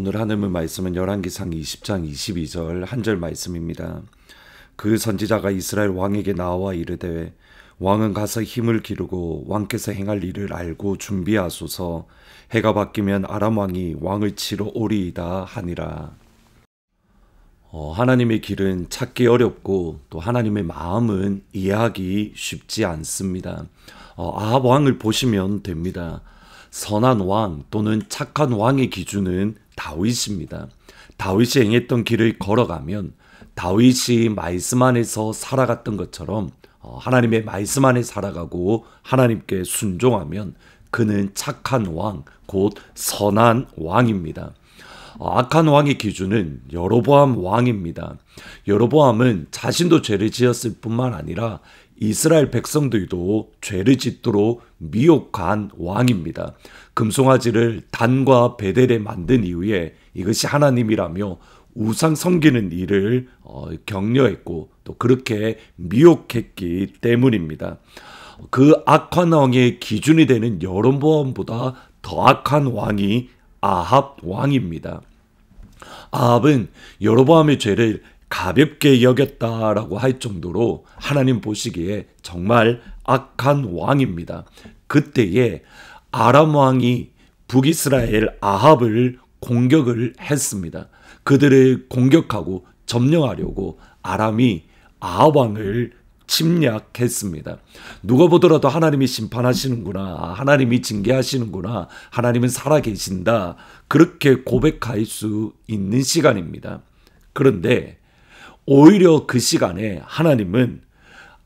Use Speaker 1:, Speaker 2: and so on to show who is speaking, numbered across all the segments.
Speaker 1: 오늘 하나님의 말씀은 열왕기상 20장 22절 한 절 말씀입니다. 그 선지자가 이스라엘 왕에게 나와 이르되 왕은 가서 힘을 기르고 왕께서 행할 일을 알고 준비하소서. 해가 바뀌면 아람 왕이 왕을 치러 오리이다 하니라. 하나님의 길은 찾기 어렵고 또 하나님의 마음은 이해하기 쉽지 않습니다. 아합 왕을 보시면 됩니다. 선한 왕 또는 착한 왕의 기준은 다윗입니다. 다윗이 행했던 길을 걸어가면 다윗이 말씀 안에서 살아갔던 것처럼 하나님의 말씀 안에 살아가고 하나님께 순종하면 그는 착한 왕, 곧 선한 왕입니다. 악한 왕의 기준은 여로보암 왕입니다. 여로보암은 자신도 죄를 지었을 뿐만 아니라 이스라엘 백성들도 죄를 짓도록 미혹한 왕입니다. 금송아지를 단과 베델에 만든 이후에 이것이 하나님이라며 우상 섬기는 일을 격려했고 또 그렇게 미혹했기 때문입니다. 그 악한 왕의 기준이 되는 여로보암보다 더 악한 왕이 아합 왕입니다. 아합은 여로보암의 죄를 가볍게 여겼다라고 할 정도로 하나님 보시기에 정말 악한 왕입니다. 그때에 아람 왕이 북이스라엘 아합을 공격을 했습니다. 그들을 공격하고 점령하려고 아람이 아합 왕을 침략했습니다. 누가 보더라도 하나님이 심판하시는구나, 하나님이 징계하시는구나, 하나님은 살아계신다, 그렇게 고백할 수 있는 시간입니다. 그런데 오히려 그 시간에 하나님은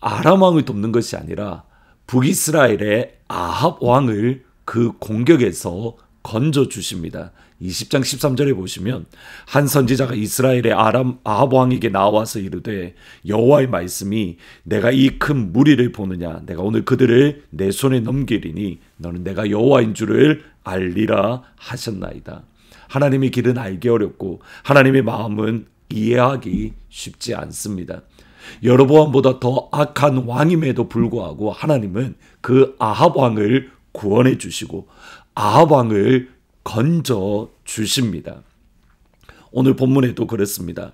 Speaker 1: 아람 왕을 돕는 것이 아니라 북이스라엘의 아합 왕을 그 공격에서 건져주십니다. 20장 13절에 보시면 한 선지자가 이스라엘의 아합 왕에게 나와서 이르되 여호와의 말씀이 내가 이 큰 무리를 보느냐, 내가 오늘 그들을 내 손에 넘기리니 너는 내가 여호와인 줄을 알리라 하셨나이다. 하나님의 길은 알기 어렵고 하나님의 마음은 이해하기 쉽지 않습니다. 여로보암보다 더 악한 왕임에도 불구하고 하나님은 그 아합 왕을 구원해 주시고 아합 왕을 건져 주십니다. 오늘 본문에도 그렇습니다.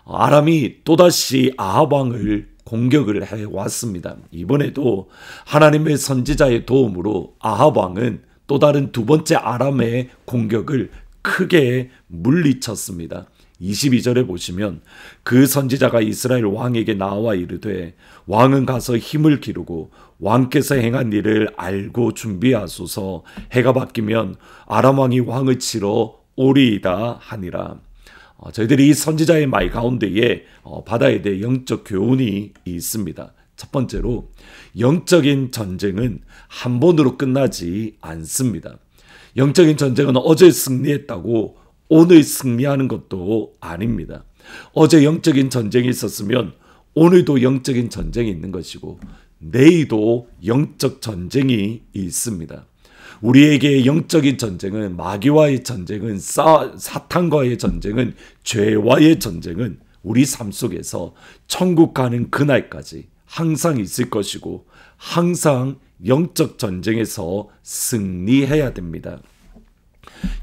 Speaker 1: 아람이 또다시 아합 왕을 공격을 해왔습니다. 이번에도 하나님의 선지자의 도움으로 아합 왕은 또 다른 두 번째 아람의 공격을 크게 물리쳤습니다. 22절에 보시면 그 선지자가 이스라엘 왕에게 나와 이르되 왕은 가서 힘을 기르고 왕께서 행한 일을 알고 준비하소서. 해가 바뀌면 아람 왕이 왕을 치러 오리이다 하니라. 저희들이 이 선지자의 말 가운데에 받아야 될 영적 교훈이 있습니다. 첫 번째로 영적인 전쟁은 한 번으로 끝나지 않습니다. 영적인 전쟁은 어제 승리했다고 오늘 승리하는 것도 아닙니다. 어제 영적인 전쟁이 있었으면 오늘도 영적인 전쟁이 있는 것이고 내일도 영적 전쟁이 있습니다. 우리에게 영적인 전쟁은 마귀와의 전쟁은 사탄과의 전쟁은 죄와의 전쟁은 우리 삶 속에서 천국 가는 그날까지 항상 있을 것이고 항상 영적 전쟁에서 승리해야 됩니다.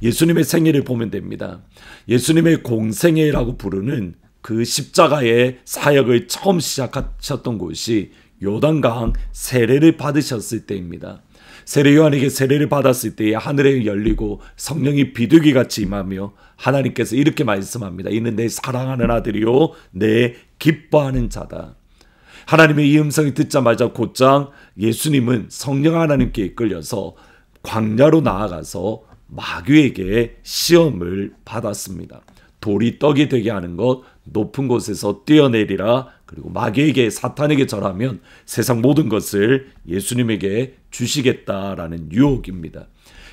Speaker 1: 예수님의 생애를 보면 됩니다. 예수님의 공생애라고 부르는 그 십자가의 사역을 처음 시작하셨던 곳이 요단강 세례를 받으셨을 때입니다. 세례 요한에게 세례를 받았을 때에 하늘이 열리고 성령이 비둘기같이 임하며 하나님께서 이렇게 말씀합니다. 이는 내 사랑하는 아들이요 내 기뻐하는 자다. 하나님의 이 음성을 듣자마자 곧장 예수님은 성령 하나님께 이끌려서 광야로 나아가서 마귀에게 시험을 받았습니다. 돌이 떡이 되게 하는 것, 높은 곳에서 뛰어내리라, 그리고 마귀에게 사탄에게 절하면 세상 모든 것을 예수님에게 주시겠다라는 유혹입니다.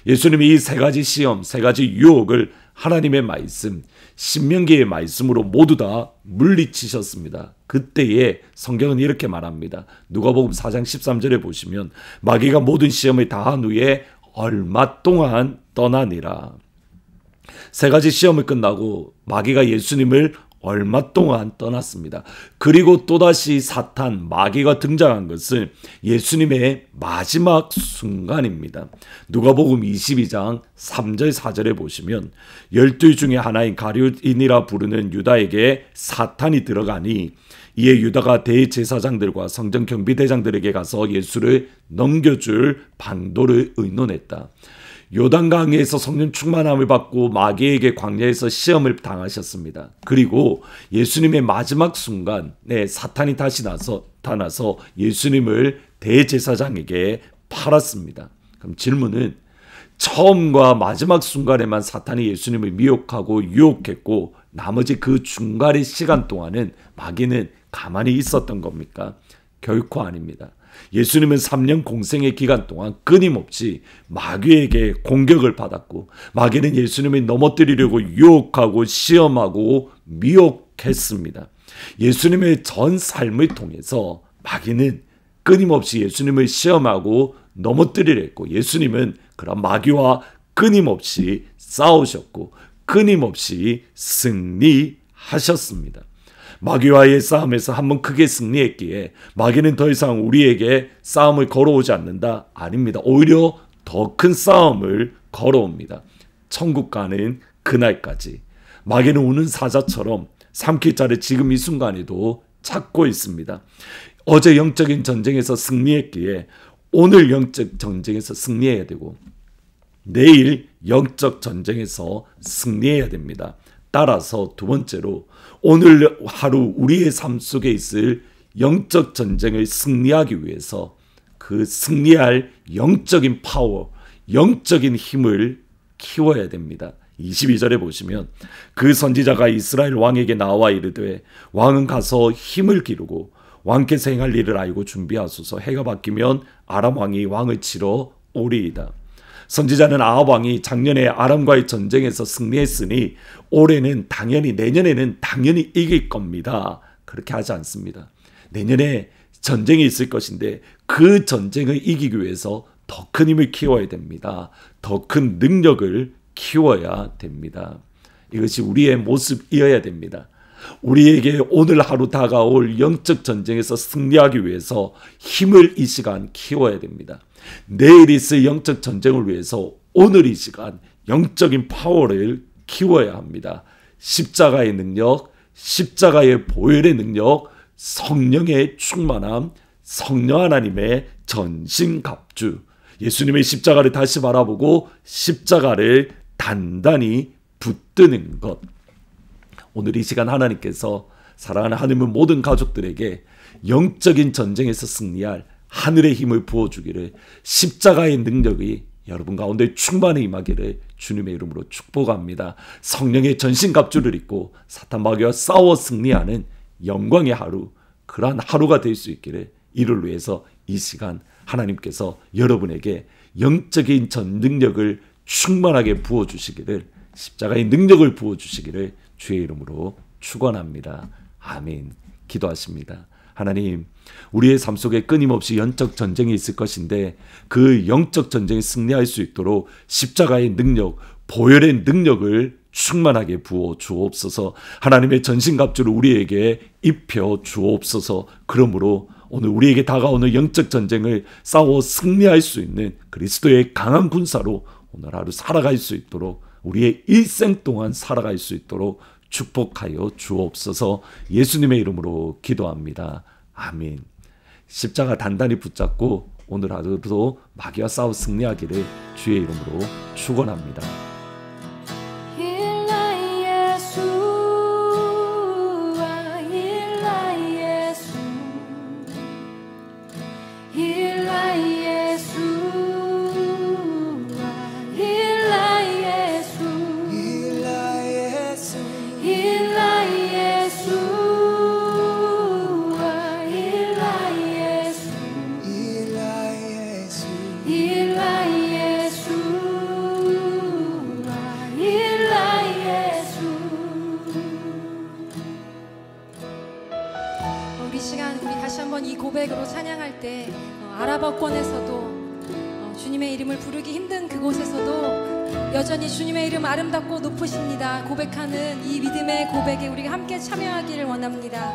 Speaker 1: 예수님이 이 세 가지 시험, 세 가지 유혹을 하나님의 말씀, 신명기의 말씀으로 모두 다 물리치셨습니다. 그때에 성경은 이렇게 말합니다. 누가복음 4장 13절에 보시면 마귀가 모든 시험을 다한 후에 얼마 동안 떠나니라. 세 가지 시험을 끝나고 마귀가 예수님을 얼마 동안 떠났습니다. 그리고 또다시 사탄, 마귀가 등장한 것은 예수님의 마지막 순간입니다. 누가복음 22장 3절 4절에 보시면 12 중에 하나인 가룟인이라 부르는 유다에게 사탄이 들어가니 이에 유다가 대제사장들과 성전 경비대장들에게 가서 예수를 넘겨줄 방도를 의논했다. 요단강에서 성령 충만함을 받고 마귀에게 광야에서 시험을 당하셨습니다. 그리고 예수님의 마지막 순간에 사탄이 다시 나타나서 예수님을 대제사장에게 팔았습니다. 그럼 질문은 처음과 마지막 순간에만 사탄이 예수님을 미혹하고 유혹했고 나머지 그 중간의 시간 동안은 마귀는 가만히 있었던 겁니까? 결코 아닙니다. 예수님은 3년 공생의 기간 동안 끊임없이 마귀에게 공격을 받았고 마귀는 예수님을 넘어뜨리려고 유혹하고 시험하고 미혹했습니다. 예수님의 전 삶을 통해서 마귀는 끊임없이 예수님을 시험하고 넘어뜨리려 했고 예수님은 그런 마귀와 끊임없이 싸우셨고 끊임없이 승리하셨습니다. 마귀와의 싸움에서 한번 크게 승리했기에 마귀는 더 이상 우리에게 싸움을 걸어오지 않는다? 아닙니다. 오히려 더 큰 싸움을 걸어옵니다. 천국 가는 그날까지. 마귀는 우는 사자처럼 삼킬 자를 지금 이 순간에도 찾고 있습니다. 어제 영적인 전쟁에서 승리했기에 오늘 영적 전쟁에서 승리해야 되고 내일 영적 전쟁에서 승리해야 됩니다. 따라서 두 번째로 오늘 하루 우리의 삶 속에 있을 영적 전쟁을 승리하기 위해서 그 승리할 영적인 파워, 영적인 힘을 키워야 됩니다. 22절에 보시면 그 선지자가 이스라엘 왕에게 나와 이르되 왕은 가서 힘을 기르고 왕께서 행할 일을 알고 준비하소서. 해가 바뀌면 아람 왕이 왕을 치러 오리이다. 선지자는 아합 왕이 작년에 아람과의 전쟁에서 승리했으니 올해는 당연히 내년에는 당연히 이길 겁니다. 그렇게 하지 않습니다. 내년에 전쟁이 있을 것인데 그 전쟁을 이기기 위해서 더 큰 힘을 키워야 됩니다. 더 큰 능력을 키워야 됩니다. 이것이 우리의 모습이어야 됩니다. 우리에게 오늘 하루 다가올 영적 전쟁에서 승리하기 위해서 힘을 이 시간 키워야 됩니다. 내일 있을 영적 전쟁을 위해서 오늘 이 시간 영적인 파워를 키워야 합니다. 십자가의 능력, 십자가의 보혈의 능력, 성령의 충만함, 성령 하나님의 전신갑주, 예수님의 십자가를 다시 바라보고 십자가를 단단히 붙드는 것. 오늘 이 시간 하나님께서 사랑하는 하나님의 모든 가족들에게 영적인 전쟁에서 승리할 하늘의 힘을 부어주기를, 십자가의 능력이 여러분 가운데 충만히 임하기를 주님의 이름으로 축복합니다. 성령의 전신갑주를 입고 사탄 마귀와 싸워 승리하는 영광의 하루, 그러한 하루가 될 수 있기를 이를 위해서 이 시간 하나님께서 여러분에게 영적인 전 능력을 충만하게 부어주시기를, 십자가의 능력을 부어주시기를 주의 이름으로 축원합니다. 아멘. 기도하십니다. 하나님, 우리의 삶 속에 끊임없이 영적 전쟁이 있을 것인데 그 영적 전쟁에 승리할 수 있도록 십자가의 능력, 보혈의 능력을 충만하게 부어 주옵소서. 하나님의 전신갑주를 우리에게 입혀 주옵소서. 그러므로 오늘 우리에게 다가오는 영적 전쟁을 싸워 승리할 수 있는 그리스도의 강한 군사로 오늘 하루 살아갈 수 있도록, 우리의 일생 동안 살아갈 수 있도록 축복하여 주옵소서. 예수님의 이름으로 기도합니다. 아멘. 십자가 단단히 붙잡고 오늘 하루도 마귀와 싸워 승리하기를 주의 이름으로 축원합니다.
Speaker 2: 우리 시간 우리 다시 한번 이 고백으로 찬양할 때 아라바권에서도 주님의 이름을 부르기 힘든 그곳에서도 여전히 주님의 이름 아름답고 높으십니다 고백하는 이 믿음의 고백에 우리가 함께 참여하기를 원합니다.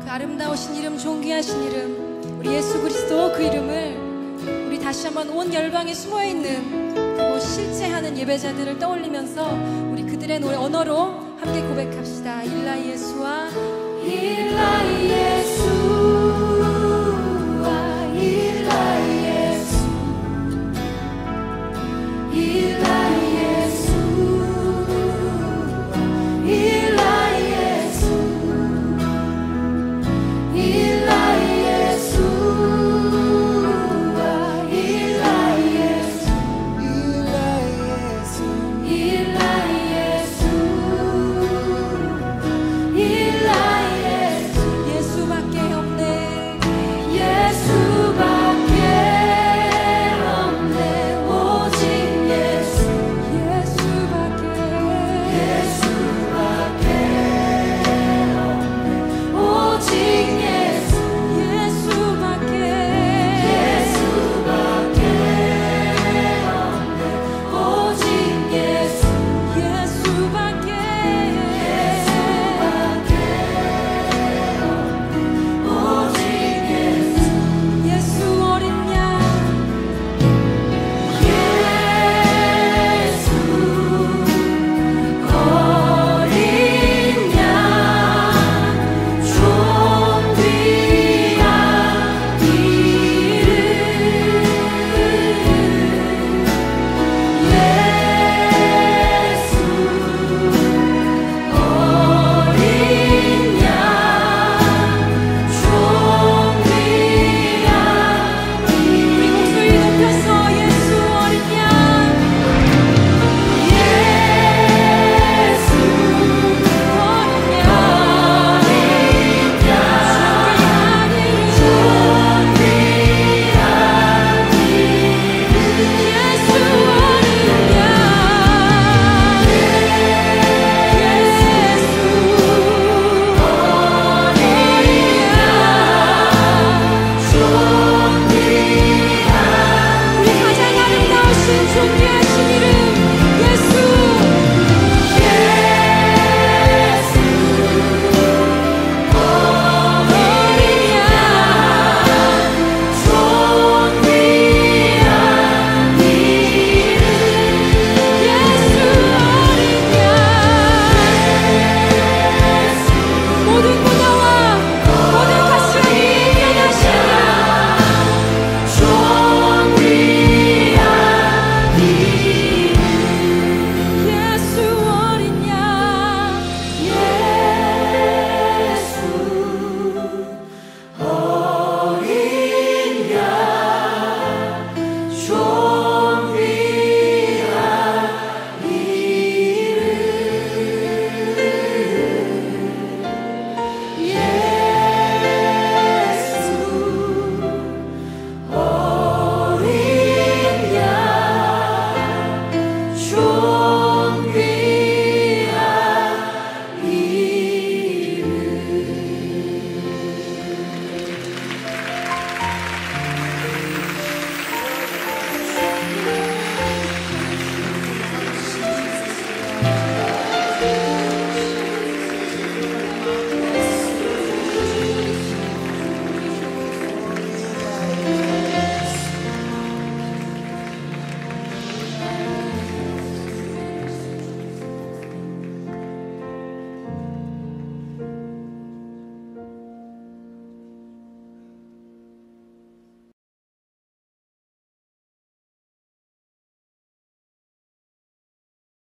Speaker 2: 그 아름다우신 이름, 존귀하신 이름, 우리 예수 그리스도 그 이름을 우리 다시 한번 온 열방에 숨어있는 그리고 실제하는 예배자들을 떠올리면서 우리 그들의 노래 언어로 함께 고백합시다. 일라 예수와 일라